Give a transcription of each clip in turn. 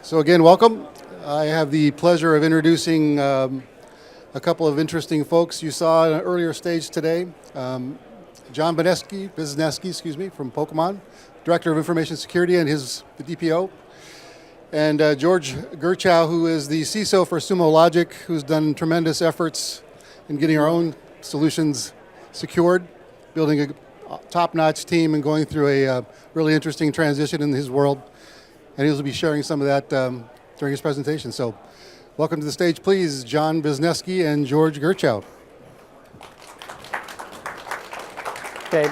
So again, welcome. I have the pleasure of introducing a couple of interesting folks you saw at an earlier stage today. John Wisniewski, from Pokemon, Director of Information Security and the DPO. And George Gerchow, who is the CISO for Sumo Logic, who's done tremendous efforts in getting our own solutions secured, building a top-notch team and going through a really interesting transition in his world. And he'll be sharing some of that during his presentation. So welcome to the stage, please, John Wisniewski and George Gerchow. Okay,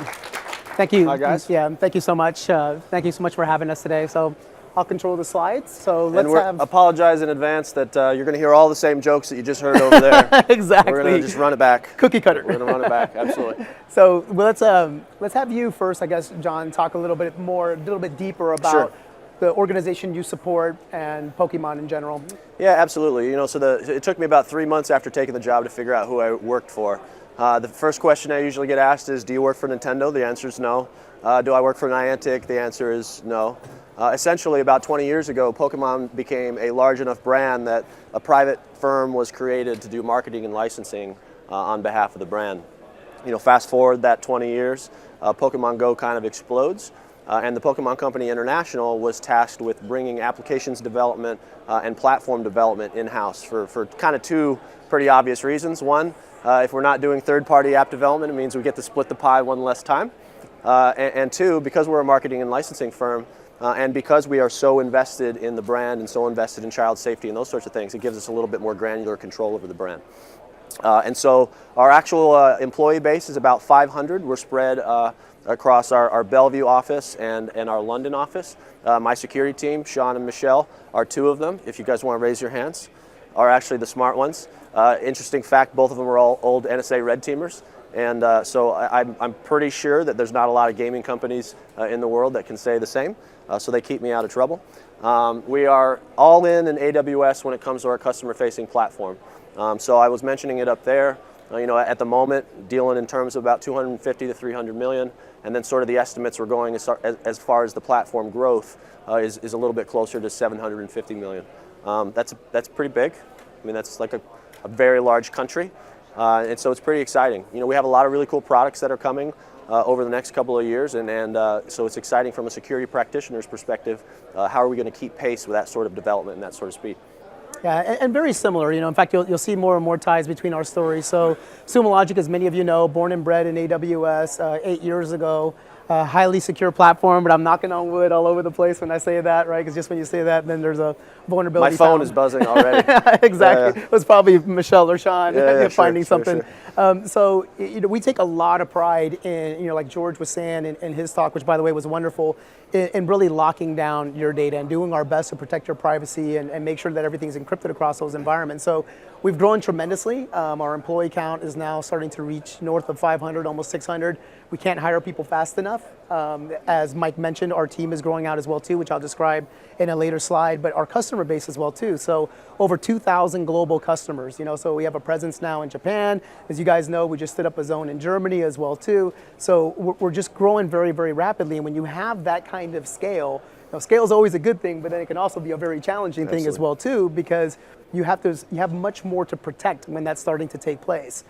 thank you. Hi, guys. Yeah, thank you so much. Thank you so much for having us today. So I'll control the slides. So apologize in advance that you're going to hear all the same jokes that you just heard over there. Exactly. We're going to just run it back. Cookie cutter. We're going to run it back. Absolutely. So let's have you first, I guess, John, talk a little bit deeper about Sure. the organization you support and Pokemon in general. Yeah, absolutely. It took me about 3 months after taking the job to figure out who I worked for. The first question I usually get asked is, do you work for Nintendo? The answer is no. Do I work for Niantic? The answer is no. Essentially, about 20 years ago, Pokemon became a large enough brand that a private firm was created to do marketing and licensing on behalf of the brand. Fast forward that 20 years, Pokemon Go kind of explodes. And the Pokemon Company International was tasked with bringing applications development and platform development in-house for kind of two pretty obvious reasons. One, if we're not doing third-party app development, it means we get to split the pie one less time. And two, because we're a marketing and licensing firm, and because we are so invested in the brand and so invested in child safety and those sorts of things, it gives us a little bit more granular control over the brand. And so our actual employee base is about 500. We're spread across our Bellevue office and our London office. My security team, Sean and Michelle, are two of them. If you guys want to raise your hands, are actually the smart ones. Interesting fact, both of them are all old NSA red teamers. And so I'm pretty sure that there's not a lot of gaming companies in the world that can say the same. So they keep me out of trouble. We are all in AWS when it comes to our customer-facing platform. So I was mentioning it up there. At the moment, dealing in terms of about 250 to 300 million, and then sort of the estimates we're going as far as the platform growth is a little bit closer to 750 million. That's pretty big. I mean, that's like a very large country, and so it's pretty exciting. We have a lot of really cool products that are coming over the next couple of years, and so it's exciting from a security practitioner's perspective. How are we going to keep pace with that sort of development and that sort of speed? Yeah, and very similar. In fact, you'll see more and more ties between our stories. So Sumo Logic, as many of you know, born and bred in AWS 8 years ago. Highly secure platform, but I'm knocking on wood all over the place when I say that, right? Because just when you say that, then there's a vulnerability. My phone is buzzing already. Exactly. It was probably Michelle or Sean finding something. Sure. So we take a lot of pride in, like George was saying in his talk, which by the way was wonderful, in really locking down your data and doing our best to protect your privacy and make sure that everything's encrypted across those environments. So we've grown tremendously. Our employee count is now starting to reach north of 500, almost 600. We can't hire people fast enough. As Mike mentioned, our team is growing out as well too, which I'll describe in a later slide, but our customer base as well too. So over 2,000 global customers, so we have a presence now in Japan. As you guys know, we just stood up a zone in Germany as well too. So we're just growing very, very rapidly. And when you have that kind of scale, scale is always a good thing, but then it can also be a very challenging thing as well too, because you have much more to protect when that's starting to take place.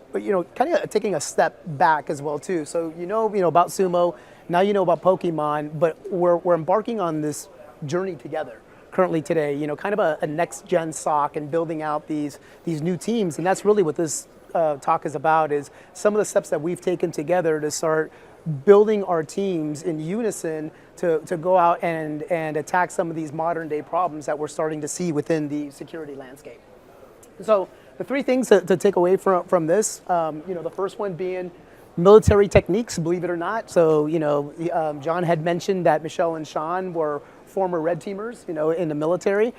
But kind of taking a step back as well too. So you know about Sumo, now you know about Pokemon, but we're embarking on this journey together currently today. Kind of a next gen SOC and building out these new teams, and that's really what this talk is about. Is some of the steps that we've taken together to start building our teams in unison to go out and attack some of these modern day problems that we're starting to see within the security landscape. So the three things to take away from this, the first one being military techniques, believe it or not. So, John had mentioned that Michelle and Sean were former red teamers, in the military.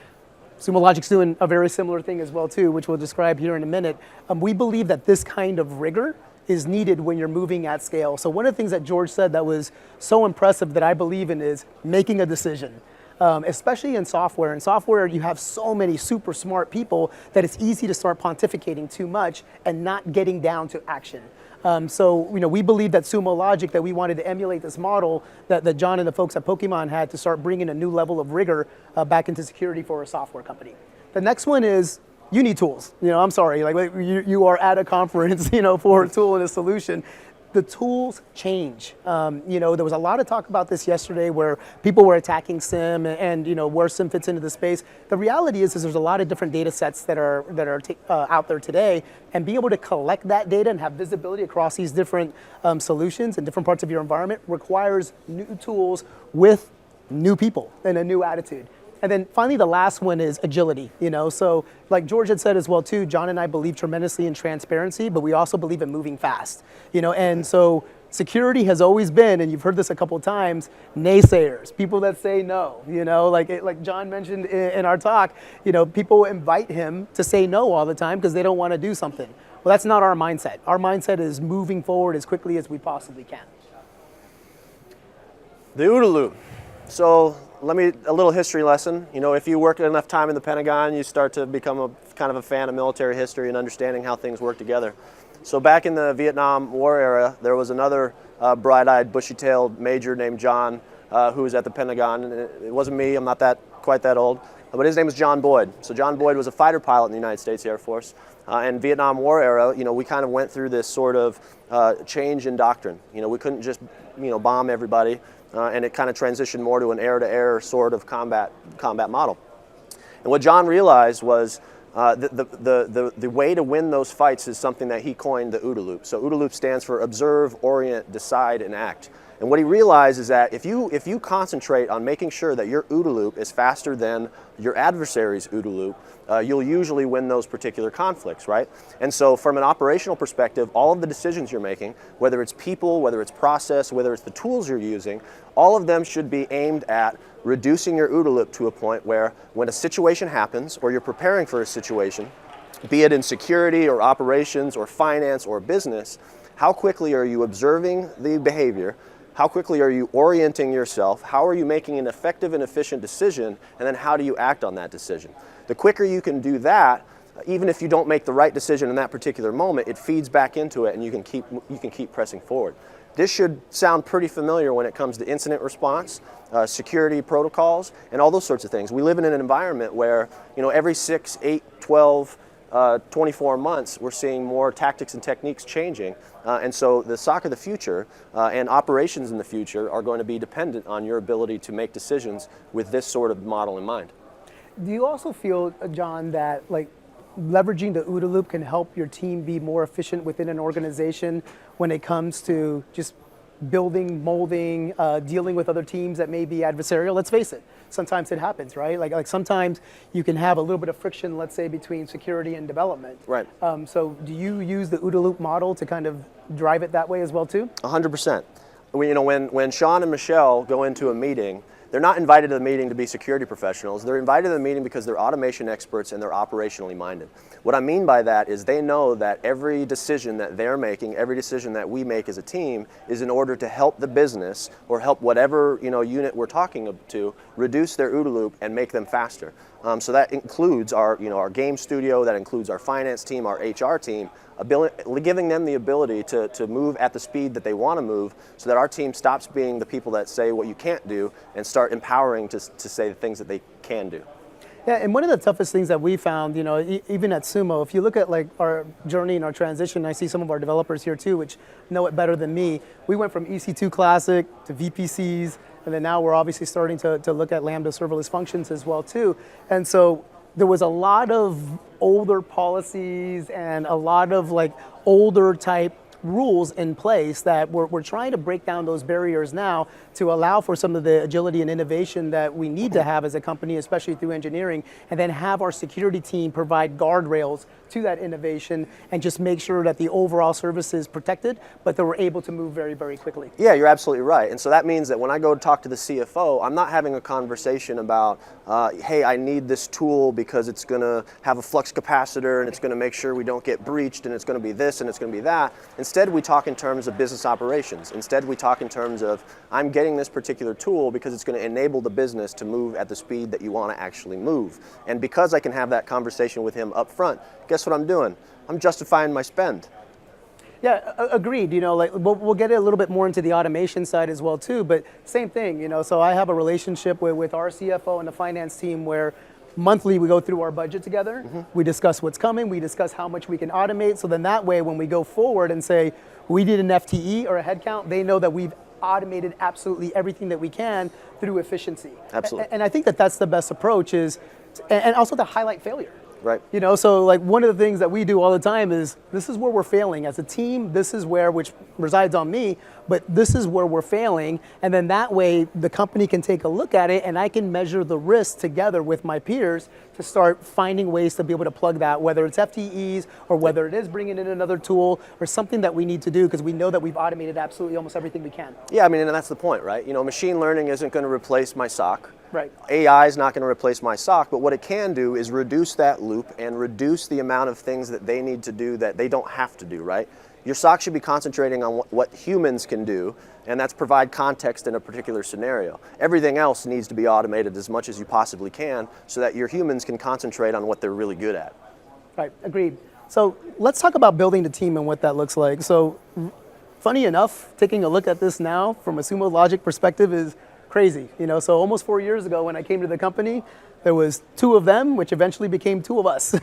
Sumo Logic's doing a very similar thing as well too, which we'll describe here in a minute. We believe that this kind of rigor is needed when you're moving at scale. So one of the things that George said that was so impressive that I believe in is making a decision. Especially in software. In software, you have so many super smart people that it's easy to start pontificating too much and not getting down to action. So we believe that Sumo logic, that we wanted to emulate this model that John and the folks at Pokemon had to start bringing a new level of rigor back into security for a software company. The next one is you need tools. I'm sorry, like you are at a conference, for a tool and a solution. The tools change. There was a lot of talk about this yesterday where people were attacking SIM and where SIM fits into the space. The reality is there's a lot of different data sets that are out there today, and being able to collect that data and have visibility across these different solutions and different parts of your environment requires new tools with new people and a new attitude. And then finally, the last one is agility. So like George had said as well too, John and I believe tremendously in transparency, but we also believe in moving fast. And so security has always been, and you've heard this a couple of times, naysayers, people that say no. Like John mentioned in our talk, people invite him to say no all the time because they don't want to do something. Well, that's not our mindset. Our mindset is moving forward as quickly as we possibly can. The OODA loop. So a little history lesson. If you work enough time in the Pentagon, you start to become kind of a fan of military history and understanding how things work together. So back in the Vietnam War era, there was another bright-eyed, bushy-tailed major named John who was at the Pentagon. And it wasn't me, I'm not quite that old, but his name was John Boyd. So John Boyd was a fighter pilot in the United States Air Force. And Vietnam War era, we kind of went through this sort of change in doctrine. We couldn't just, bomb everybody. And it kind of transitioned more to an air-to-air sort of combat model. And what John realized was the way to win those fights is something that he coined the OODA loop. So OODA loop stands for observe, orient, decide, and act. And what he realized is that if you concentrate on making sure that your OODA loop is faster than your adversary's OODA loop, you'll usually win those particular conflicts, right? And so from an operational perspective, all of the decisions you're making, whether it's people, whether it's process, whether it's the tools you're using, all of them should be aimed at reducing your OODA loop to a point where when a situation happens or you're preparing for a situation, be it in security or operations or finance or business, how quickly are you observing the behavior? How quickly are you orienting yourself? How are you making an effective and efficient decision? And then how do you act on that decision? The quicker you can do that, even if you don't make the right decision in that particular moment, it feeds back into it and you can keep pressing forward. This should sound pretty familiar when it comes to incident response, security protocols, and all those sorts of things. We live in an environment where every 6, 8, 12, 24 months, we're seeing more tactics and techniques changing. And so the SOC of the future and operations in the future are going to be dependent on your ability to make decisions with this sort of model in mind. Do you also feel, John, that leveraging the OODA loop can help your team be more efficient within an organization when it comes to just building, molding, dealing with other teams that may be adversarial? Let's face it, sometimes it happens, right? Like sometimes you can have a little bit of friction, let's say, between security and development. Right. So do you use the OODA loop model to kind of drive it that way as well too? 100%. When Sean and Michelle go into a meeting, they're not invited to the meeting to be security professionals. They're invited to the meeting because they're automation experts and they're operationally minded. What I mean by that is they know that every decision that they're making, every decision that we make as a team is in order to help the business or help whatever unit we're talking to reduce their OODA loop and make them faster. So that includes our game studio, that includes our finance team, our HR team, giving them the ability to move at the speed that they want to move so that our team stops being the people that say what you can't do and start empowering to say the things that they can do. Yeah, and one of the toughest things that we found, even at Sumo, if you look at our journey and our transition, I see some of our developers here too, which know it better than me. We went from EC2 Classic to VPCs, and then now we're obviously starting to look at Lambda serverless functions as well too. And so there was a lot of older policies and a lot of older type rules in place that we're trying to break down those barriers now to allow for some of the agility and innovation that we need to have as a company, especially through engineering, and then have our security team provide guardrails to that innovation and just make sure that the overall service is protected, but that we're able to move very, very quickly. Yeah, you're absolutely right. And so that means that when I go to talk to the CFO, I'm not having a conversation about, hey, I need this tool because it's going to have a flux capacitor and it's going to make sure we don't get breached and it's going to be this and it's going to be that. Instead, we talk in terms of business operations. Instead, we talk in terms of, I'm getting this particular tool because it's going to enable the business to move at the speed that you want to actually move. And because I can have that conversation with him up front, guess what I'm doing? I'm justifying my spend. Yeah, agreed. Like we'll get a little bit more into the automation side as well too, but same thing, so I have a relationship with our CFO and the finance team where monthly we go through our budget together. We discuss what's coming, we discuss how much we can automate, so then that way when we go forward and say we need an FTE or a headcount, they know that we've automated absolutely everything that we can through efficiency. Absolutely. And I think that that's the best approach and also to highlight failure. Right. So like one of the things that we do all the time is this is where we're failing as a team. This is where, which resides on me, but this is where we're failing. And then that way the company can take a look at it and I can measure the risk together with my peers to start finding ways to be able to plug that, whether it's FTEs or whether it is bringing in another tool or something that we need to do because we know that we've automated absolutely almost everything we can. Yeah, I mean, and that's the point, right? Machine learning isn't going to replace my SOC. Right. AI is not going to replace my SOC, but what it can do is reduce that loop and reduce the amount of things that they need to do that they don't have to do, right? Your SOC should be concentrating on what humans can do, and that's provide context in a particular scenario. Everything else needs to be automated as much as you possibly can so that your humans can concentrate on what they're really good at. Right, agreed. So let's talk about building the team and what that looks like. So funny enough, taking a look at this now from a Sumo Logic perspective is crazy. So almost 4 years ago when I came to the company, there was 2 of them, which eventually became 2 of us.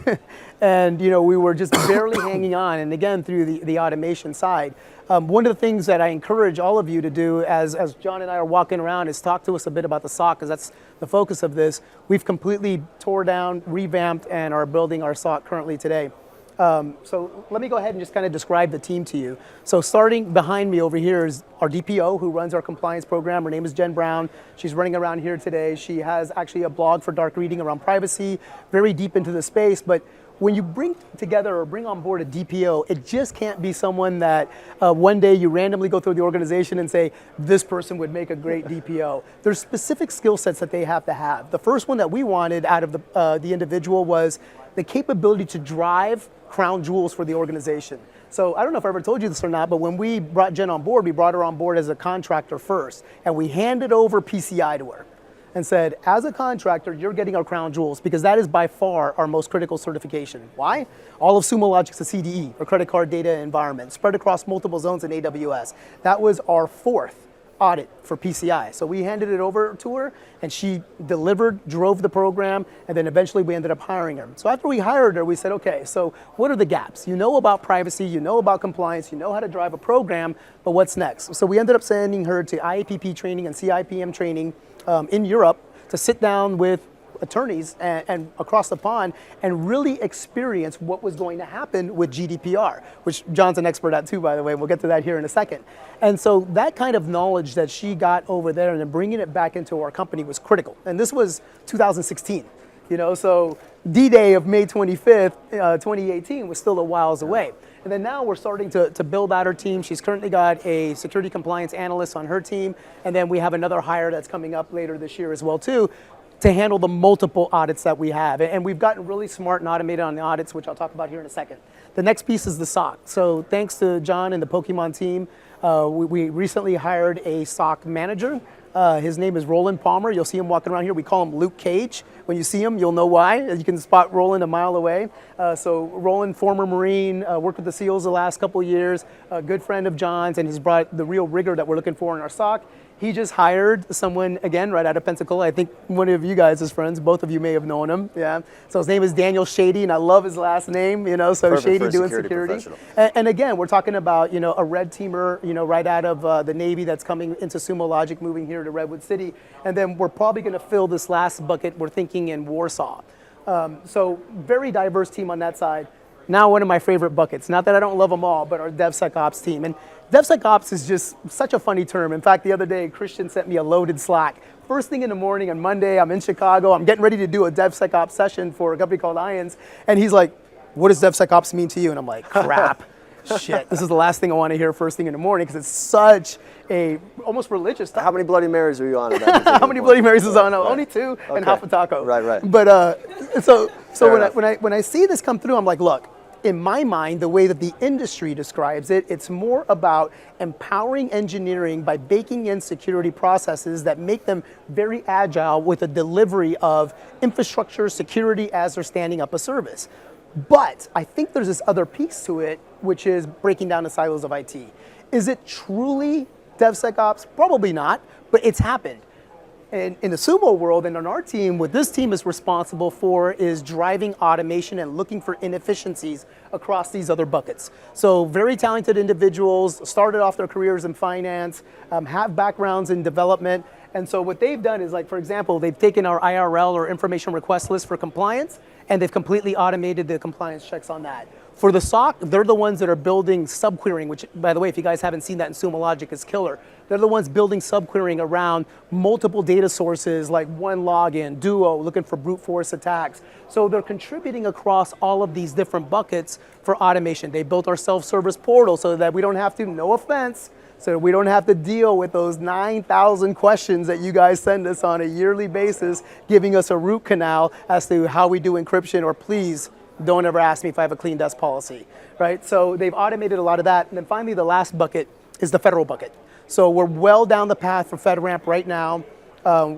And we were just barely hanging on, and again, through the automation side. One of the things that I encourage all of you to do as John and I are walking around is talk to us a bit about the SOC, because that's the focus of this. We've completely tore down, revamped, and are building our SOC currently today. So let me go ahead and just kind of describe the team to you. So starting behind me over here is our DPO who runs our compliance program. Her name is Jen Brown. She's running around here today. She has actually a blog for dark reading around privacy, very deep into the space. But when you bring together or bring on board a DPO, it just can't be someone that one day you randomly go through the organization and say, this person would make a great DPO. There's specific skill sets that they have to have. The first one that we wanted out of the individual was the capability to drive crown jewels for the organization. So I don't know if I ever told you this or not, but when we brought Jen on board, we brought her on board as a contractor first, and we handed over PCI to her and said, as a contractor, you're getting our crown jewels because that is by far our most critical certification. Why? All of Sumo Logic's a CDE, or credit card data environment, spread across multiple zones in AWS. That was our 4th audit for PCI. So we handed it over to her and she delivered, drove the program, and then eventually we ended up hiring her. So after we hired her, we said, okay, so what are the gaps? You know about privacy, you know about compliance, you know how to drive a program, but what's next? So we ended up sending her to IAPP training and CIPM training in Europe to sit down with attorneys and across the pond and really experience what was going to happen with GDPR, which John's an expert at too, by the way. We'll get to that here in a second. And so that kind of knowledge that she got over there and then bringing it back into our company was critical. And this was 2016, so D-Day of May 25th, 2018 was still a whiles away. And then now we're starting to build out her team. She's currently got a security compliance analyst on her team. And then we have another hire that's coming up later this year as well too, to handle the multiple audits that we have. And we've gotten really smart and automated on the audits, which I'll talk about here in a second. The next piece is the SOC. So thanks to John and the Pokemon team, we recently hired a SOC manager. His name is Roland Palmer. You'll see him walking around here. We call him Luke Cage. When you see him, you'll know why. You can spot Roland a mile away. So Roland, former Marine, worked with the SEALs the last couple of years, a good friend of John's, and he's brought the real rigor that we're looking for in our SOC. He just hired someone, again, right out of Pensacola. I think one of you guys is friends. Both of you may have known him. Yeah. So his name is Daniel Shady, and I love his last name, so Perfect Shady for a doing security. And again, we're talking about, a red teamer, right out of the Navy that's coming into Sumo Logic, moving here to Redwood City. And then we're probably going to fill this last bucket, we're thinking, in Warsaw. So very diverse team on that side. Now one of my favorite buckets, not that I don't love them all, but our DevSecOps team. And DevSecOps is just such a funny term. In fact, the other day, Christian sent me a loaded Slack. First thing in the morning on Monday, I'm in Chicago. I'm getting ready to do a DevSecOps session for a company called Ions. And he's like, what does DevSecOps mean to you? And I'm like, crap, shit. This is the last thing I want to hear first thing in the morning because it's such a almost religious topic. How many Bloody Marys are you on? How many Bloody Marys is on? Only 2 and half a taco. Right. But so when I see this come through, I'm like, look, in my mind, the way that the industry describes it, it's more about empowering engineering by baking in security processes that make them very agile with the delivery of infrastructure security as they're standing up a service. But I think there's this other piece to it, which is breaking down the silos of IT. Is it truly DevSecOps? Probably not, but it's happened. And in the Sumo world and on our team, what this team is responsible for is driving automation and looking for inefficiencies across these other buckets. So very talented individuals, started off their careers in finance, have backgrounds in development. And so what they've done is, like, for example, they've taken our IRL or information request list for compliance, and they've completely automated the compliance checks on that. For the SOC, they're the ones that are building subquerying, which, by the way, if you guys haven't seen that in Sumo Logic, is killer. They're the ones building subquerying around multiple data sources like one login, Duo, looking for brute force attacks. So they're contributing across all of these different buckets for automation. They built our self-service portal so that we don't have to, no offense, so we don't have to deal with those 9,000 questions that you guys send us on a yearly basis, giving us a root canal as to how we do encryption, or please don't ever ask me if I have a clean desk policy, right? So they've automated a lot of that. And then finally, the last bucket is the federal bucket. So we're well down the path for FedRAMP right now.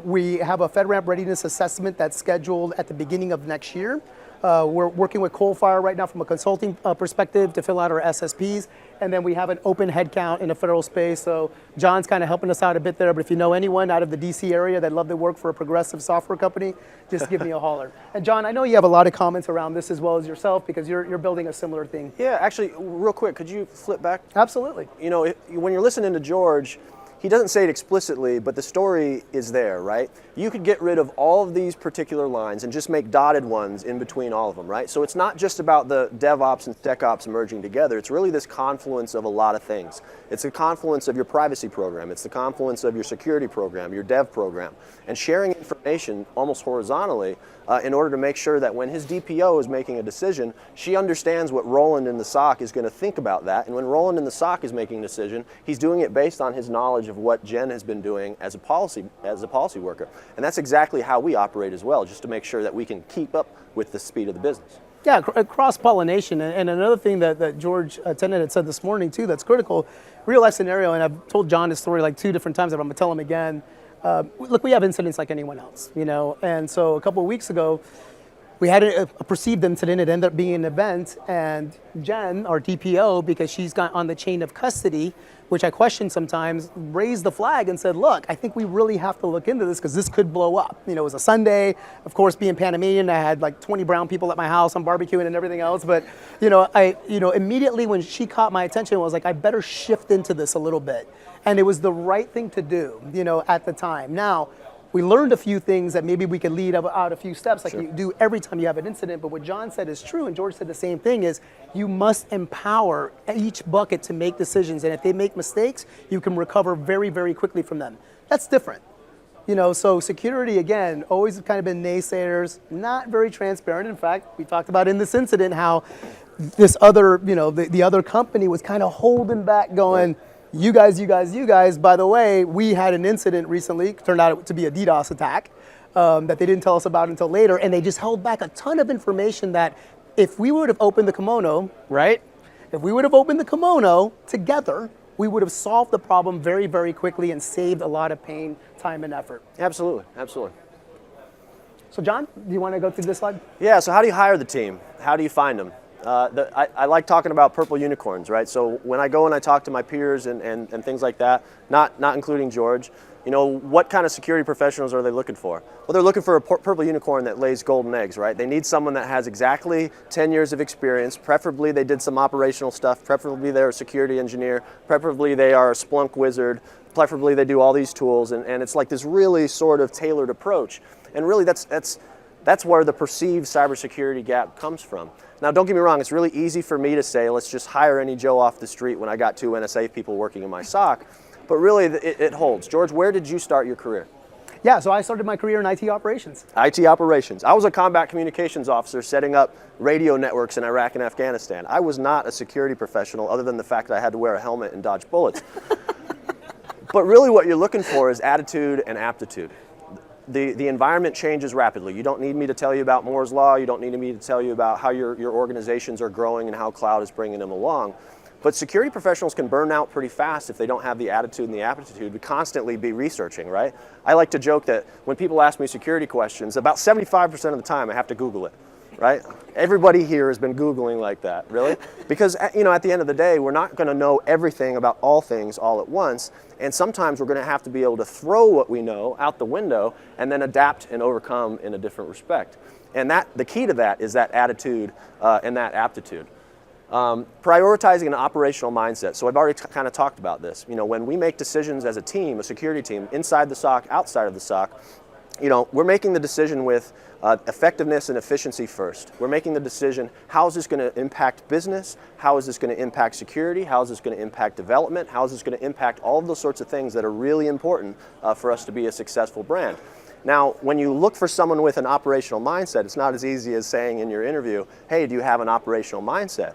We have a FedRAMP readiness assessment that's scheduled at the beginning of next year. We're working with Coalfire right now from a consulting perspective to fill out our SSPs. And then we have an open headcount in the federal space. So John's kind of helping us out a bit there. But if you know anyone out of the DC area that'd love to work for a progressive software company, just give me a holler. And John, I know you have a lot of comments around this as well as yourself, because you're building a similar thing. Yeah, actually, real quick, could you flip back? Absolutely. You know, when you're listening to George, he doesn't say it explicitly, but the story is there, right? You could get rid of all of these particular lines and just make dotted ones in between all of them, right? So it's not just about the DevOps and SecOps merging together. It's really this confluence of a lot of things. It's a confluence of your privacy program. It's the confluence of your security program, your dev program, and sharing information almost horizontally in order to make sure that when his DPO is making a decision, she understands what Roland in the SOC is going to think about that. And when Roland in the SOC is making a decision, he's doing it based on his knowledge of what Jen has been doing as a policy worker. And that's exactly how we operate as well, just to make sure that we can keep up with the speed of the business. Yeah, cross-pollination. And another thing that George Tennant had said this morning too that's critical, real life scenario, and I've told John this story like 2 different times, but I'm gonna tell him again. Look, we have incidents like anyone else, you know, and so a couple of weeks ago, we had a perceived incident. It ended up being an event, and Jen, our DPO, because she's got on the chain of custody, which I question sometimes, raised the flag and said, look, I think we really have to look into this because this could blow up. You know, it was a Sunday, of course, being Panamanian, I had like 20 brown people at my house, I'm barbecuing and everything else, but immediately when she caught my attention, I was like, I better shift into this a little bit. And it was the right thing to do, you know, at the time. Now, we learned a few things that maybe we could lead out a few steps like you do every time you have an incident. But what John said is true, and George said the same thing, is you must empower each bucket to make decisions. And if they make mistakes, you can recover very, very quickly from them. That's different. You know, so security, again, always kind of been naysayers, not very transparent. In fact, we talked about in this incident how this other, you know, the other company was kind of holding back going, you guys, by the way, we had an incident recently, turned out to be a DDoS attack that they didn't tell us about until later, and they just held back a ton of information that if we would have opened the kimono, right? If we would have opened the kimono together, we would have solved the problem very, very quickly and saved a lot of pain, time, and effort. Absolutely, absolutely. So John, do you want to go through this slide? Yeah, so how do you hire the team? How do you find them? I like talking about purple unicorns, right? So when I go and I talk to my peers and things like that, not including George, you know, what kind of security professionals are they looking for? Well, they're looking for a purple unicorn that lays golden eggs, right? They need someone that has exactly 10 years of experience. Preferably they did some operational stuff. Preferably they're a security engineer. Preferably they are a Splunk wizard. Preferably they do all these tools. And it's like this really sort of tailored approach. And really that's where the perceived cybersecurity gap comes from. Now, don't get me wrong, it's really easy for me to say, let's just hire any Joe off the street when I got 2 NSA people working in my SOC, but really it holds. George, where did you start your career? Yeah, so I started my career in IT operations. IT operations. I was a combat communications officer setting up radio networks in Iraq and Afghanistan. I was not a security professional other than the fact that I had to wear a helmet and dodge bullets. But really what you're looking for is attitude and aptitude. The environment changes rapidly. You don't need me to tell you about Moore's Law. You don't need me to tell you about how your organizations are growing and how cloud is bringing them along. But security professionals can burn out pretty fast if they don't have the attitude and the aptitude to constantly be researching, right? I like to joke that when people ask me security questions, about 75% of the time I have to Google it. right? Everybody here has been Googling like that, really? Because at the end of the day, we're not going to know everything about all things all at once, and sometimes we're going to have to be able to throw what we know out the window and then adapt and overcome in a different respect. And the key to that is that attitude and that aptitude. Prioritizing an operational mindset. So I've already kind of talked about this. When we make decisions as a team, a security team, inside the SOC, outside of the SOC, we're making the decision with effectiveness and efficiency first. We're making the decision, how is this going to impact business? How is this going to impact security? How is this going to impact development? How is this going to impact all of those sorts of things that are really important for us to be a successful brand? Now, when you look for someone with an operational mindset, it's not as easy as saying in your interview, hey, do you have an operational mindset?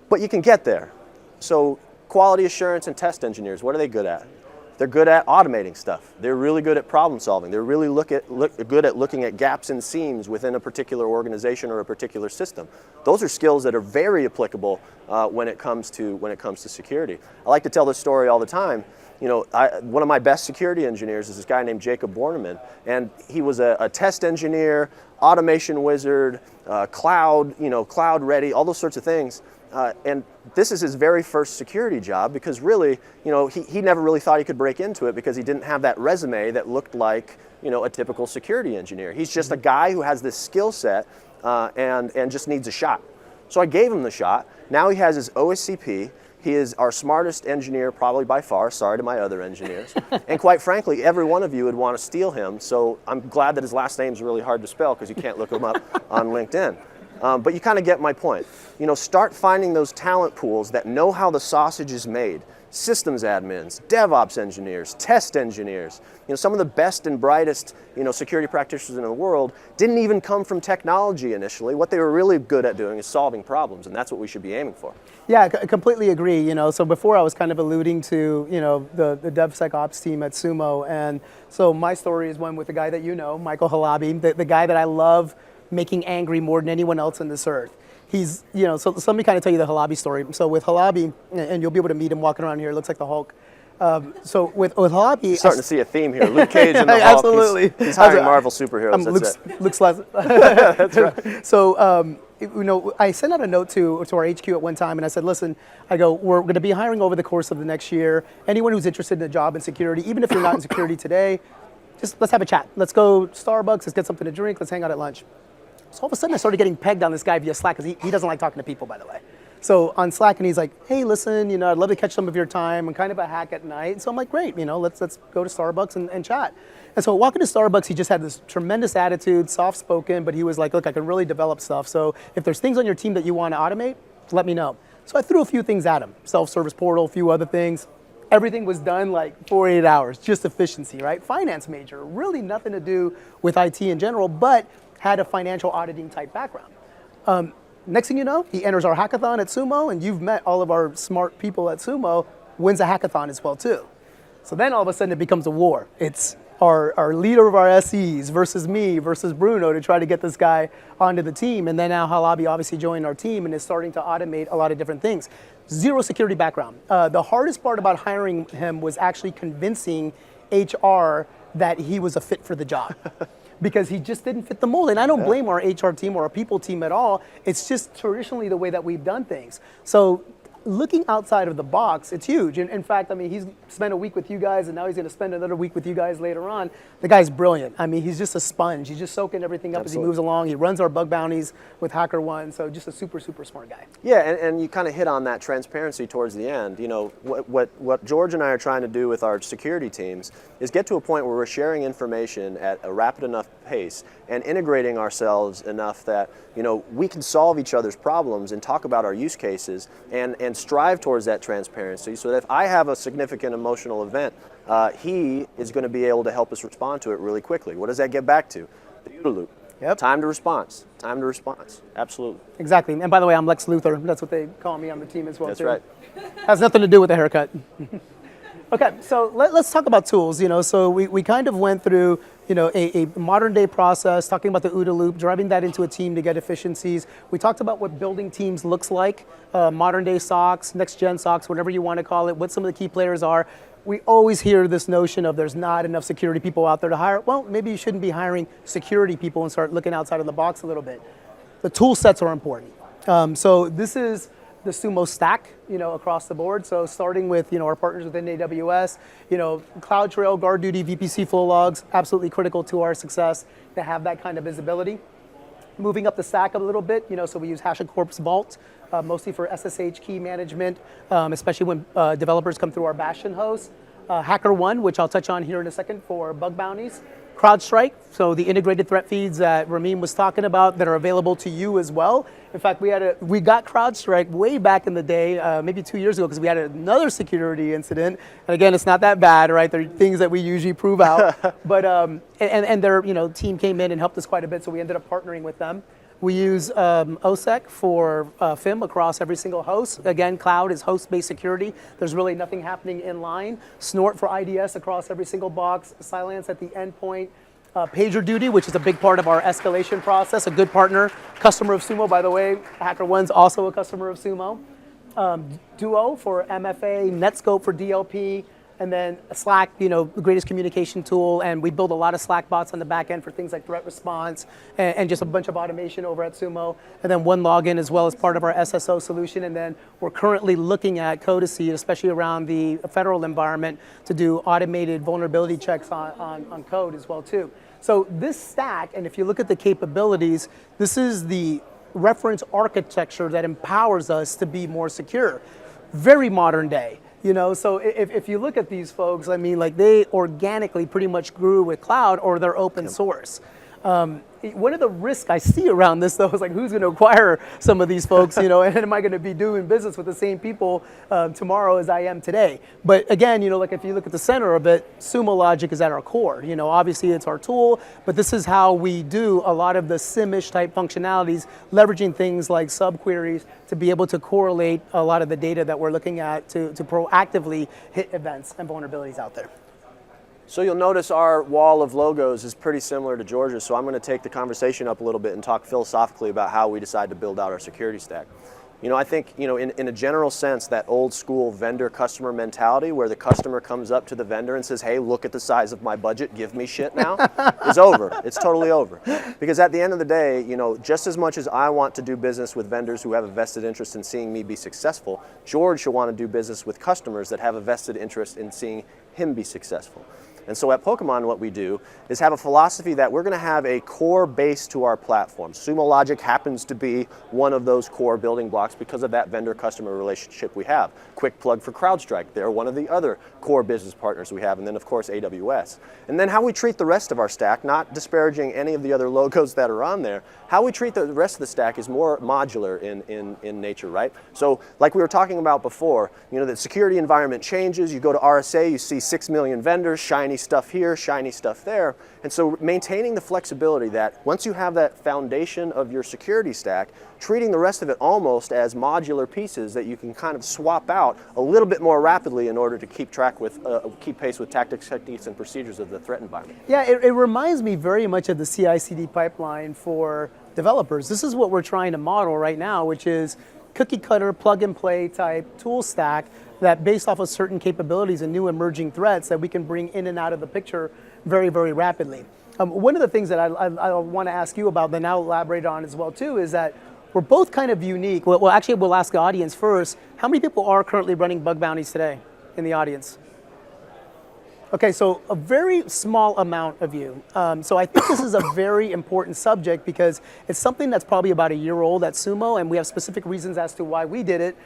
But you can get there. So quality assurance and test engineers, what are they good at? They're good at automating stuff. They're really good at problem solving. They're really good at looking at gaps and seams within a particular organization or a particular system. Those are skills that are very applicable when it comes to security. I like to tell this story all the time. One of my best security engineers is this guy named Jacob Borneman, and he was a test engineer, automation wizard, cloud ready, all those sorts of things. And this is his very first security job because really, he never really thought he could break into it because he didn't have that resume that looked like, a typical security engineer. He's just a guy who has this skill set and just needs a shot. So I gave him the shot. Now he has his OSCP. He is our smartest engineer probably by far, sorry to my other engineers. And quite frankly, every one of you would want to steal him. So I'm glad that his last name is really hard to spell because you can't look him up on LinkedIn. But you kind of get my point. Start finding those talent pools that know how the sausage is made. Systems admins, DevOps engineers, test engineers. Some of the best and brightest, security practitioners in the world didn't even come from technology initially. What they were really good at doing is solving problems, and that's what we should be aiming for. Yeah, I completely agree. So before I was kind of alluding to, the DevSecOps team at Sumo, and so my story is one with the guy that Michael Halabi, the guy that I love making angry more than anyone else on this earth. He's, so let me kind of tell you the Halabi story. So with Halabi, and you'll be able to meet him walking around here, looks like the Hulk. So with Halabi, starting to see a theme here. Luke Cage and the Hulk. Absolutely. He's hiring Marvel superheroes. Luke's that's right. So I sent out a note to our HQ at one time, and I said, listen, we're going to be hiring over the course of the next year. Anyone who's interested in a job in security, even if you're not in security today, just let's have a chat. Let's go Starbucks. Let's get something to drink. Let's hang out at lunch. So all of a sudden, I started getting pegged on this guy via Slack because he doesn't like talking to people, by the way. So on Slack, and he's like, hey, listen, I'd love to catch some of your time. I'm kind of a hack at night. And so I'm like, great, let's go to Starbucks and chat. And so walking to Starbucks, he just had this tremendous attitude, soft-spoken, but he was like, look, I can really develop stuff. So if there's things on your team that you want to automate, let me know. So I threw a few things at him, self-service portal, a few other things. Everything was done like 48 hours, just efficiency, right? Finance major, really nothing to do with IT in general, but had a financial auditing type background. Next thing you know, he enters our hackathon at Sumo, and you've met all of our smart people at Sumo, wins a hackathon as well too. So then all of a sudden it becomes a war. It's our leader of our SEs versus me versus Bruno to try to get this guy onto the team. And then now Halabi obviously joined our team and is starting to automate a lot of different things. Zero security background. The hardest part about hiring him was actually convincing HR that he was a fit for the job. Because he just didn't fit the mold. And I don't blame our HR team or our people team at all. It's just traditionally the way that we've done things. So looking outside of the box, it's huge. And in fact, he's spent a week with you guys, and now he's going to spend another week with you guys later on. The guy's brilliant. He's just a sponge. He's just soaking everything up as he moves along. He runs our bug bounties with HackerOne, so just a super, super smart guy. Yeah, and you kind of hit on that transparency towards the end. What George and I are trying to do with our security teams is get to a point where we're sharing information at a rapid enough pace and integrating ourselves enough that we can solve each other's problems and talk about our use cases and strive towards that transparency, so that if I have a significant emotional event, he is going to be able to help us respond to it really quickly. What does that get back to? The OODA loop. Yep. Time to response. Time to response. Absolutely. Exactly. And by the way, I'm Lex Luthor. That's what they call me on the team as well. That's too. right. Has nothing to do with the haircut. Okay, so let's talk about tools. So we kind of went through a modern day process, talking about the OODA loop, driving that into a team to get efficiencies. We talked about what building teams looks like, modern day SOCs, next gen SOCs, whatever you want to call it, what some of the key players are. we always hear this notion of there's not enough security people out there to hire. Well, maybe you shouldn't be hiring security people and start looking outside of the box a little bit. The tool sets are important. So this is the Sumo stack, across the board. So starting with, our partners within AWS, CloudTrail, GuardDuty, VPC flow logs, absolutely critical to our success to have that kind of visibility. Moving up the stack a little bit, so we use HashiCorp's Vault, mostly for SSH key management, especially when developers come through our Bastion host. HackerOne, which I'll touch on here in a second for bug bounties. CrowdStrike, so the integrated threat feeds that Ramin was talking about that are available to you as well. In fact, we got CrowdStrike way back in the day, maybe 2 years ago, because we had another security incident. And again, it's not that bad, right? There are things that we usually prove out. But and their team came in and helped us quite a bit, so we ended up partnering with them. We use OSEC for FIM across every single host. Again, cloud is host-based security. There's really nothing happening in line. Snort for IDS across every single box. Silence at the endpoint. PagerDuty, which is a big part of our escalation process. A good partner, customer of Sumo, by the way. HackerOne's also a customer of Sumo. Duo for MFA. Netscope for DLP. And then Slack, the greatest communication tool, and we build a lot of Slack bots on the back end for things like threat response and just a bunch of automation over at Sumo. And then OneLogin as well as part of our SSO solution. And then we're currently looking at Codacy, especially around the federal environment, to do automated vulnerability checks on code as well too. So this stack, and if you look at the capabilities, this is the reference architecture that empowers us to be more secure. Very modern day. So if you look at these folks, they organically pretty much grew with cloud or they're open source. One of the risks I see around this, though, is who's going to acquire some of these folks, and am I going to be doing business with the same people tomorrow as I am today? But again, if you look at the center of it, Sumo logic is at our core. Obviously it's our tool, but this is how we do a lot of the SIM-ish type functionalities, leveraging things like subqueries to be able to correlate a lot of the data that we're looking at to proactively hit events and vulnerabilities out there. So you'll notice our wall of logos is pretty similar to George's, so I'm going to take the conversation up a little bit and talk philosophically about how we decide to build out our security stack. I think, in a general sense, that old school vendor customer mentality where the customer comes up to the vendor and says, hey, look at the size of my budget, give me shit now, is over. It's totally over. Because at the end of the day, just as much as I want to do business with vendors who have a vested interest in seeing me be successful, George should want to do business with customers that have a vested interest in seeing him be successful. And so at Pokemon, what we do is have a philosophy that we're going to have a core base to our platform. Sumo Logic happens to be one of those core building blocks because of that vendor-customer relationship we have. Quick plug for CrowdStrike. They're one of the other core business partners we have. And then, of course, AWS. And then how we treat the rest of our stack, not disparaging any of the other logos that are on there, how we treat the rest of the stack is more modular in nature, right? So like we were talking about before, the security environment changes. You go to RSA, you see 6 million vendors, shiny stuff here, shiny stuff there. And so maintaining the flexibility that once you have that foundation of your security stack, treating the rest of it almost as modular pieces that you can kind of swap out a little bit more rapidly in order to keep pace with tactics, techniques, and procedures of the threat environment. Yeah, it reminds me very much of the CI/CD pipeline for developers. This is what we're trying to model right now, which is cookie cutter, plug and play type tool stack that based off of certain capabilities and new emerging threats that we can bring in and out of the picture very, very rapidly. One of the things that I want to ask you about, then I'll elaborate on as well too, is that we're both kind of unique. Well, actually, we'll ask the audience first. How many people are currently running bug bounties today in the audience? Okay, so a very small amount of you. So I think this is a very important subject because it's something that's probably about a year old at Sumo, and we have specific reasons as to why we did it.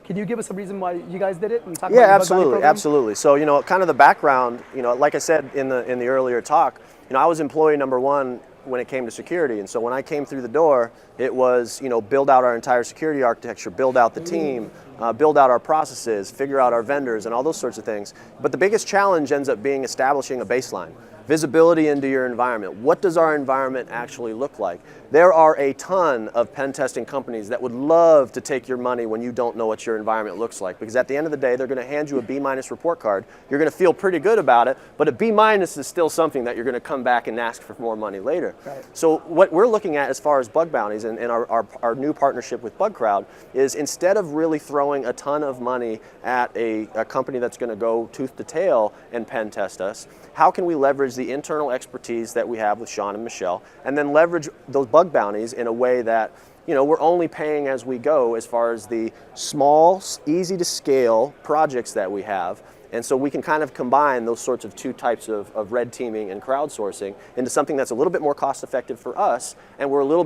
Can you give us a reason why you guys did it? And talk about the bug bounty program? Absolutely. So, kind of the background, like I said in the earlier talk, I was employee number one when it came to security. And so when I came through the door, it was, build out our entire security architecture, build out the team, build out our processes, figure out our vendors and all those sorts of things. But the biggest challenge ends up being establishing a baseline. visibility into your environment. What does our environment actually look like? There are a ton of pen testing companies that would love to take your money when you don't know what your environment looks like, because at the end of the day, they're going to hand you a B- report card. You're going to feel pretty good about it, but a B- is still something that you're going to come back and ask for more money later. Right. So what we're looking at as far as bug bounties and our new partnership with BugCrowd is, instead of really throwing a ton of money at a company that's going to go tooth to tail and pen test us, how can we leverage the internal expertise that we have with Sean and Michelle, and then leverage those bug bounties in a way that, you know, we're only paying as we go as far as the small, easy to scale projects that we have. And so we can kind of combine those sorts of two types of red teaming and crowdsourcing into something that's a little bit more cost effective for us, and we're a little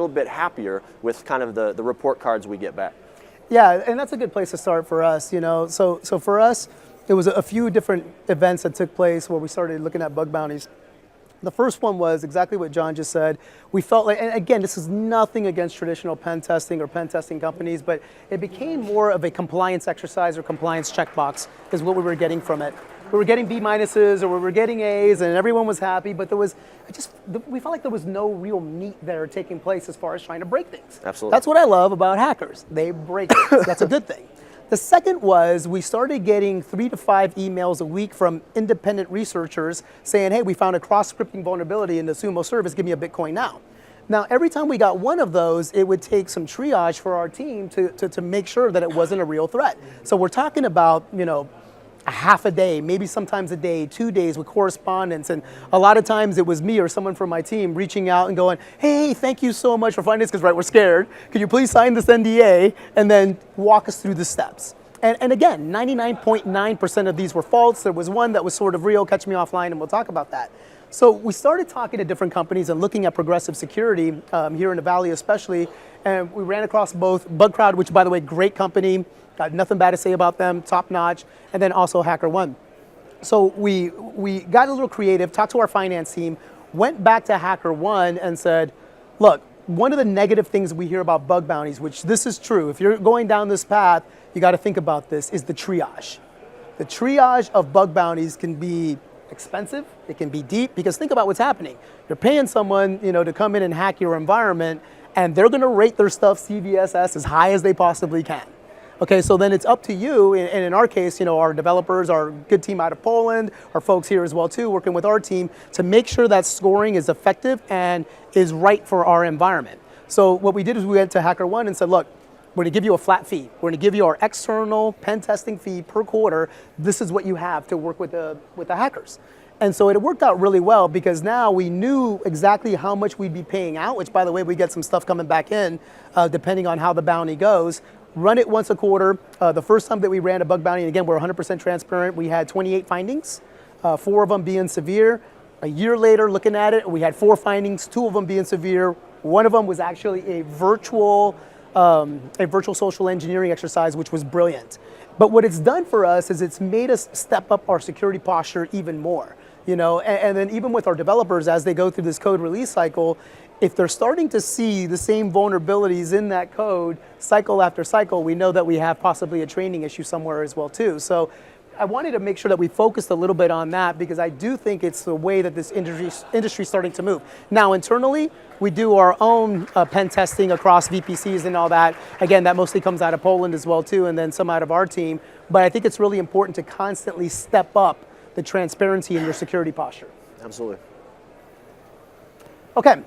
bit happier with kind of the report cards we get back. Yeah, and that's a good place to start for us, you know. So for us, it was a few different events that took place where we started looking at bug bounties. The first one was exactly what John just said. We felt like, and again, this is nothing against traditional pen testing or pen testing companies, but it became more of a compliance exercise or compliance checkbox is what we were getting from it. We were getting B- or we were getting A's, and everyone was happy, but we felt like there was no real meat there taking place as far as trying to break things. Absolutely. That's what I love about hackers. They break things. That's a good thing. The second was we started getting 3 to 5 emails a week from independent researchers saying, hey, we found a cross-scripting vulnerability in the Sumo service, give me a Bitcoin now. Now, every time we got one of those, it would take some triage for our team to make sure that it wasn't a real threat. So we're talking about, you know, a half a day, maybe sometimes a day, 2 days with correspondence. And a lot of times it was me or someone from my team reaching out and going, hey, thank you so much for finding this, because right, we're scared. Could you please sign this NDA and then walk us through the steps? And again, 99.9% of these were false. There was one that was sort of real. Catch me offline and we'll talk about that. So we started talking to different companies and looking at progressive security here in the Valley especially. And we ran across both BugCrowd, which by the way, great company. Got nothing bad to say about them, top notch, and then also HackerOne. So we got a little creative, talked to our finance team, went back to HackerOne and said, look, one of the negative things we hear about bug bounties, which this is true, if you're going down this path, you got to think about this, is the triage. The triage of bug bounties can be expensive, it can be deep, because think about what's happening. You're paying someone, you know, to come in and hack your environment, and they're going to rate their stuff CVSS as high as they possibly can. Okay, so then it's up to you, and in our case, you know, our developers, our good team out of Poland, our folks here as well too, working with our team to make sure that scoring is effective and is right for our environment. So what we did is we went to HackerOne and said, look, we're gonna give you a flat fee. We're gonna give you our external pen testing fee per quarter. This is what you have to work with the hackers. And so it worked out really well, because now we knew exactly how much we'd be paying out, which by the way, we get some stuff coming back in depending on how the bounty goes. Run it once a quarter. The first time that we ran a bug bounty, and again, we're 100% transparent, we had 28 findings, 4 of them being severe. A year later, looking at it, we had 4 findings, 2 of them being severe. One of them was actually a virtual social engineering exercise, which was brilliant. But what it's done for us is it's made us step up our security posture even more. You know, and then even with our developers, as they go through this code release cycle, if they're starting to see the same vulnerabilities in that code cycle after cycle, we know that we have possibly a training issue somewhere as well too. So I wanted to make sure that we focused a little bit on that, because I do think it's the way that this industry is starting to move. Now internally, we do our own pen testing across VPCs and all that. Again, that mostly comes out of Poland as well too, and then some out of our team. But I think it's really important to constantly step up the transparency in your security posture. Absolutely. Okay.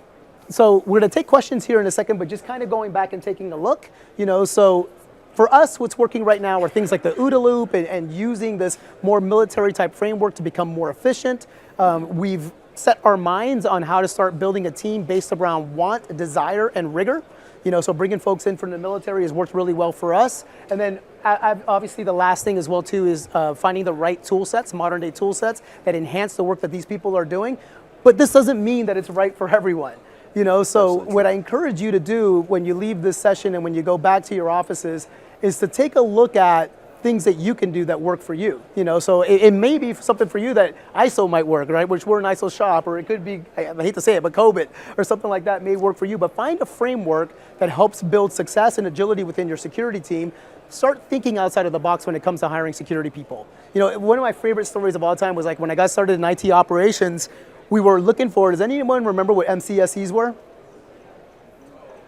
So we're going to take questions here in a second, but just kind of going back and taking a look, you know, so for us, what's working right now are things like the OODA loop and using this more military type framework to become more efficient. We've set our minds on how to start building a team based around want, desire, and rigor. You know, so bringing folks in from the military has worked really well for us. And then obviously the last thing as well too is finding the right tool sets, modern day tool sets that enhance the work that these people are doing. But this doesn't mean that it's right for everyone. You know, so what I encourage you to do when you leave this session and when you go back to your offices is to take a look at things that you can do that work for you. So it may be something for you that ISO might work, right? Which we're an ISO shop, or it could be, I hate to say it, but COVID or something like that may work for you. But find a framework that helps build success and agility within your security team. Start thinking outside of the box when it comes to hiring security people. One of my favorite stories of all time was like when I got started in IT operations, we were looking for, does anyone remember what MCSEs were?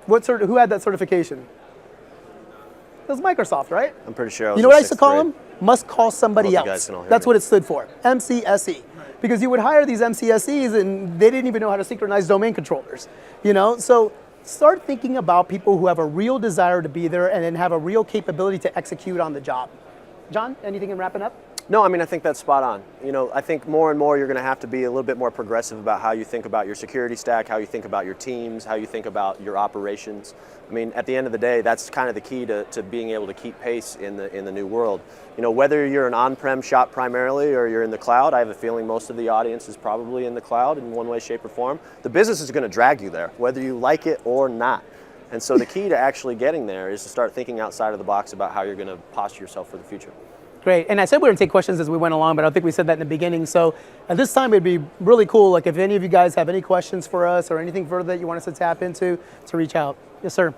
Who had that certification? It was Microsoft, right? I'm pretty sure I was You know what I in used to sixth call grade. them? Must call somebody I hope you guys else. can all hear That's me. what it stood for, MCSE. Because you would hire these MCSEs and they didn't even know how to synchronize domain controllers. So start thinking about people who have a real desire to be there and then have a real capability to execute on the job. John, anything in wrapping up? No, I mean, I think that's spot on. I think more and more you're going to have to be a little bit more progressive about how you think about your security stack, how you think about your teams, how you think about your operations. I mean, at the end of the day, that's kind of the key to being able to keep pace in the new world. Whether you're an on-prem shop primarily or you're in the cloud, I have a feeling most of the audience is probably in the cloud in one way, shape, or form. The business is going to drag you there, whether you like it or not. And so the key to actually getting there is to start thinking outside of the box about how you're going to posture yourself for the future. Great, and I said we were going to take questions as we went along, but I don't think we said that in the beginning. So at this time, it'd be really cool, like if any of you guys have any questions for us or anything further that you want us to tap into, to reach out. Yes, sir.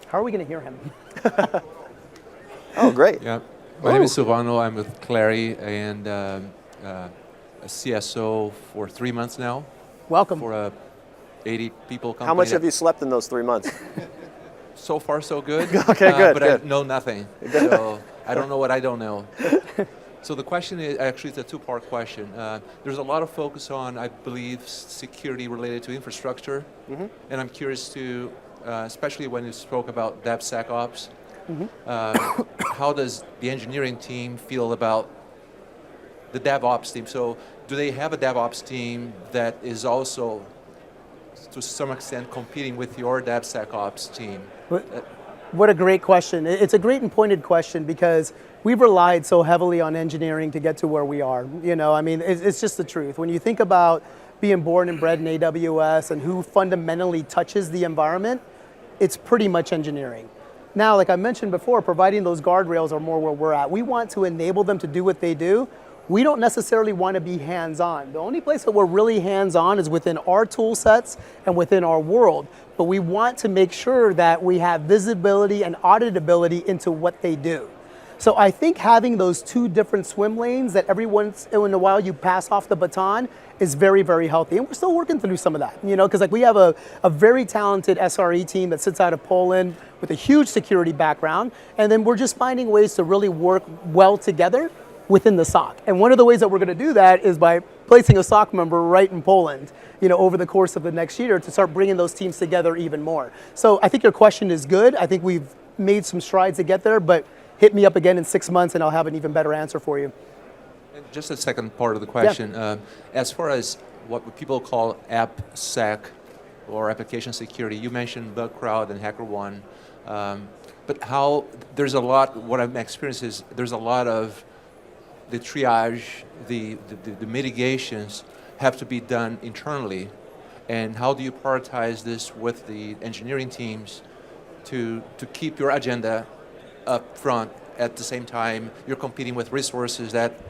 How are we going to hear him? Oh, great. Yeah, my name is Silvano. I'm with Clary and a CSO for 3 months now Welcome. for a 80 people company. How much have you slept in those 3 months? So far, so good. Okay, good, But good. I know nothing. So I don't know what I don't know. So the question is, actually, it's a two-part question. There's a lot of focus on, I believe, security related to infrastructure. Mm-hmm. And I'm curious to, especially when you spoke about DevSecOps, how does the engineering team feel about the DevOps team? So do they have a DevOps team that is also, to some extent, competing with your DevSecOps team? What a great question. It's a great and pointed question because we've relied so heavily on engineering to get to where we are. It's just the truth. When you think about being born and bred in AWS and who fundamentally touches the environment, it's pretty much engineering. Now, like I mentioned before, providing those guardrails are more where we're at. We want to enable them to do what they do. We don't necessarily want to be hands-on. The only place that we're really hands-on is within our tool sets and within our world. But we want to make sure that we have visibility and auditability into what they do. So I think having those two different swim lanes that every once in a while you pass off the baton is very, very healthy. And we're still working through some of that, because like we have a very talented SRE team that sits out of Poland with a huge security background. And then we're just finding ways to really work well together within the SOC. And one of the ways that we're going to do that is by placing a SOC member right in Poland, over the course of the next year to start bringing those teams together even more. So I think your question is good. I think we've made some strides to get there, but hit me up again in 6 months and I'll have an even better answer for you. And just a second part of the question. As far as what people call AppSec or application security, you mentioned BugCrowd and HackerOne, but how there's a lot, what I'm experiencing is there's a lot of the triage, the mitigations have to be done internally. And how do you prioritize this with the engineering teams to keep your agenda up front at the same time you're competing with resources that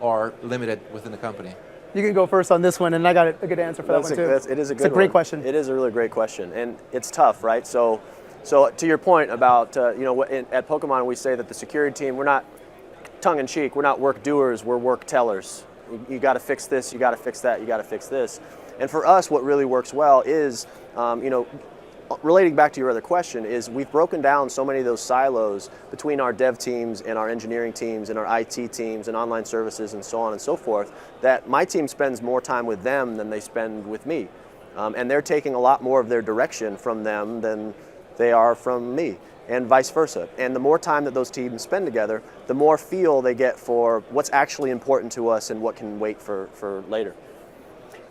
are limited within the company? You can go first on this one, and I got a good answer for that one too. It is a good It's a great one. question. It is a really great question, and it's tough, right? So to your point about, at Pokemon we say that the security team, we're not tongue-in-cheek, we're not work doers, we're work tellers. You got to fix this, you got to fix that, you got to fix this. And for us, what really works well is, relating back to your other question, is we've broken down so many of those silos between our dev teams and our engineering teams and our IT teams and online services and so on and so forth, that my team spends more time with them than they spend with me. And they're taking a lot more of their direction from them than they are from me, and vice versa. And the more time that those teams spend together, the more feel they get for what's actually important to us and what can wait for later.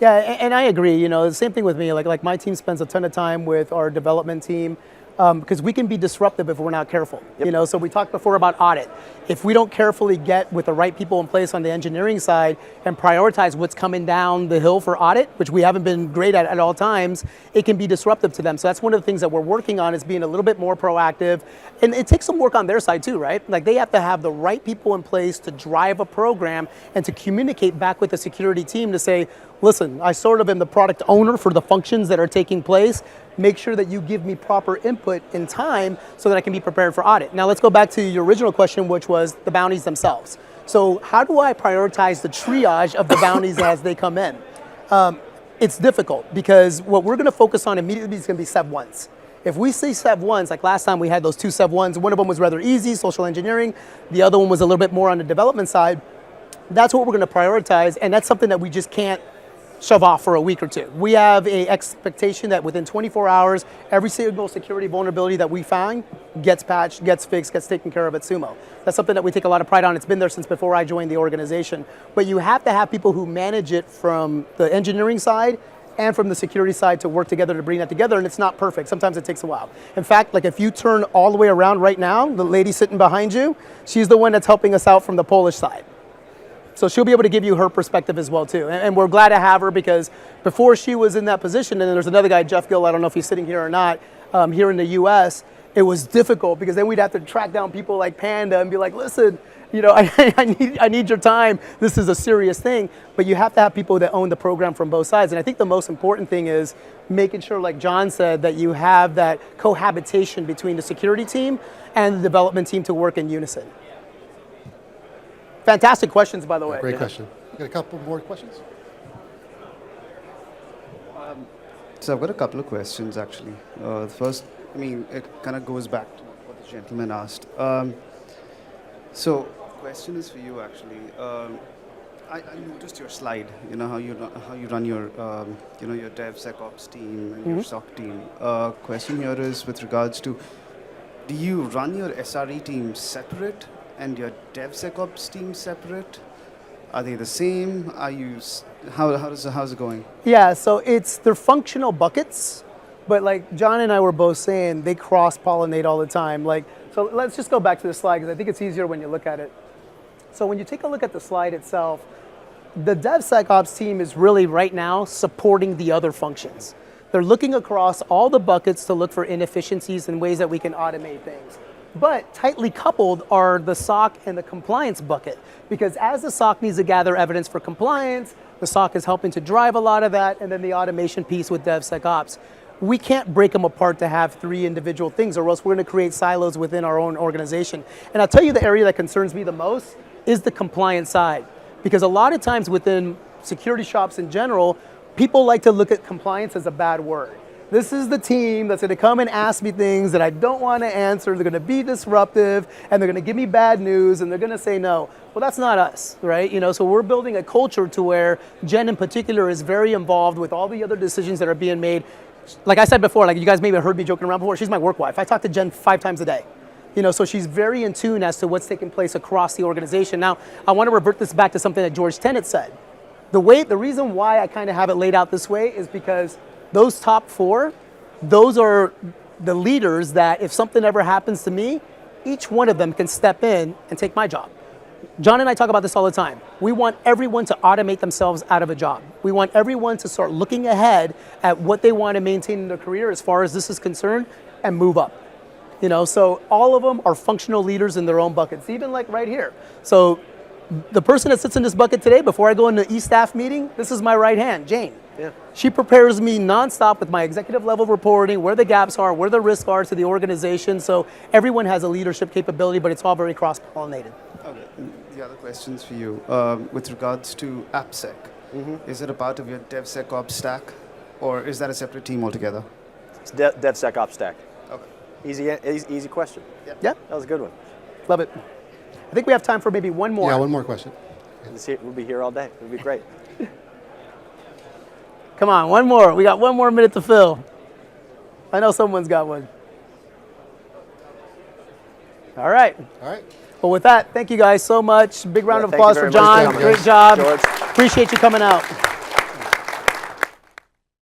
Yeah, and I agree. The same thing with me. Like my team spends a ton of time with our development team. because we can be disruptive if we're not careful. You know, so we talked before about audit. If we don't carefully get with the right people in place on the engineering side and prioritize what's coming down the hill for audit, which we haven't been great at all times, it can be disruptive to them. So that's one of the things that we're working on, is being a little bit more proactive. And it takes some work on their side too, right? Like they have to have the right people in place to drive a program and to communicate back with the security team to say, listen, I sort of am the product owner for the functions that are taking place. Make sure that you give me proper input in time so that I can be prepared for audit. Now let's go back to your original question, which was the bounties themselves. So how do I prioritize the triage of the bounties as they come in? It's difficult because what we're gonna focus on immediately is gonna be Sev 1s. If we see Sev 1s, like last time we had those 2 Sev 1s, one of them was rather easy, social engineering, the other one was a little bit more on the development side, that's what we're gonna prioritize, and that's something that we just can't shove off for a week or two. We have an expectation that within 24 hours, every single security vulnerability that we find gets patched, gets fixed, gets taken care of at Sumo. That's something that we take a lot of pride on. It's been there since before I joined the organization. But you have to have people who manage it from the engineering side and from the security side to work together to bring that together, and it's not perfect. Sometimes it takes a while. In fact, like if you turn all the way around right now, the lady sitting behind you, she's the one that's helping us out from the Polish side. So she'll be able to give you her perspective as well too. And we're glad to have her because before she was in that position, and then there's another guy, Jeff Gill, I don't know if he's sitting here or not, here in the US, it was difficult because then we'd have to track down people like Panda and be like, listen, you know, I need your time. This is a serious thing. But you have to have people that own the program from both sides. And I think the most important thing is making sure, like John said, that you have that cohabitation between the security team and the development team to work in unison. Fantastic questions, by the way. Great question. Got a couple more questions? So I've got a couple of questions, actually. The first, I mean, it kind of goes back to what the gentleman asked. So question is for you, actually. I noticed your slide, you know, how you run your, you know, your DevSecOps team and your SOC team. Question here is with regards to, do you run your SRE team separate and your DevSecOps team separate? Are they the same? Are you, how's it going? Yeah, so they're functional buckets, but like John and I were both saying, they cross-pollinate all the time. Like, so let's just go back to the slide because I think it's easier when you look at it. So when you take a look at the slide itself, the DevSecOps team is really right now supporting the other functions. They're looking across all the buckets to look for inefficiencies and ways that we can automate things. But tightly coupled are the SOC and the compliance bucket, because as the SOC needs to gather evidence for compliance, the SOC is helping to drive a lot of that, and then the automation piece with DevSecOps. We can't break them apart to have 3 individual things, or else we're going to create silos within our own organization. And I'll tell you the area that concerns me the most is the compliance side, because a lot of times within security shops in general, people like to look at compliance as a bad word. This is the team that's going to come and ask me things that I don't want to answer. They're going to be disruptive, and they're going to give me bad news, and they're going to say no. Well, that's not us, right? You know, so we're building a culture to where Jen in particular is very involved with all the other decisions that are being made. Like I said before, like you guys maybe heard me joking around before, she's my work wife. I talk to Jen 5 times a day. You know, so she's very in tune as to what's taking place across the organization. Now, I want to revert this back to something that George Tenet said. The reason why I kind of have it laid out this way is because those top 4, those are the leaders that if something ever happens to me, each one of them can step in and take my job. John and I talk about this all the time. We want everyone to automate themselves out of a job. We want everyone to start looking ahead at what they want to maintain in their career as far as this is concerned and move up. You know, so all of them are functional leaders in their own buckets, even like right here. So the person that sits in this bucket today, before I go into the E-staff meeting, this is my right hand, Jane. Yeah. She prepares me nonstop with my executive level reporting, where the gaps are, where the risks are to the organization. So everyone has a leadership capability, but it's all very cross-pollinated. Okay. The other questions for you, with regards to AppSec, is it a part of your DevSecOps stack, or is that a separate team altogether? It's DevSecOps stack. Okay. Easy question. Yeah, That was a good one. love it. I think we have time for maybe one more. Yeah, one more question. We'll be here all day. It'll be great. Come on, one more. We got one more minute to fill. I know someone's got one. All right. All right. Well, with that, thank you guys so much. Big round of Thank you applause very for much John. coming. Great job. George. Appreciate you coming out.